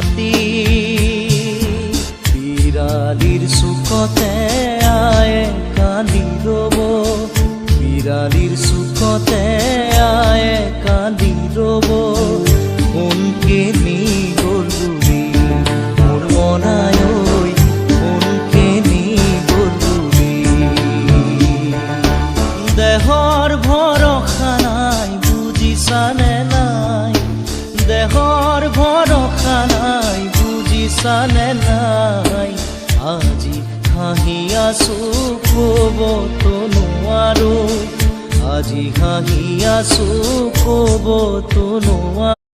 মাতি বিড়ালির সুখতে আয়ে কান্দি রব বিড়ালির সুখতে আয়ে কান্দি রব কোনকে নি গরুলি মোর মনায় কোনকে নি গরুলি দেহর ভরসা নাই বুঝিছানে নাই দেহর ভরসা নাই বুঝিছানে নাই আজি হাঁহি আছো কবতো নোৱাৰো আজি হাঁহি আছো কবতো নোৱাৰো।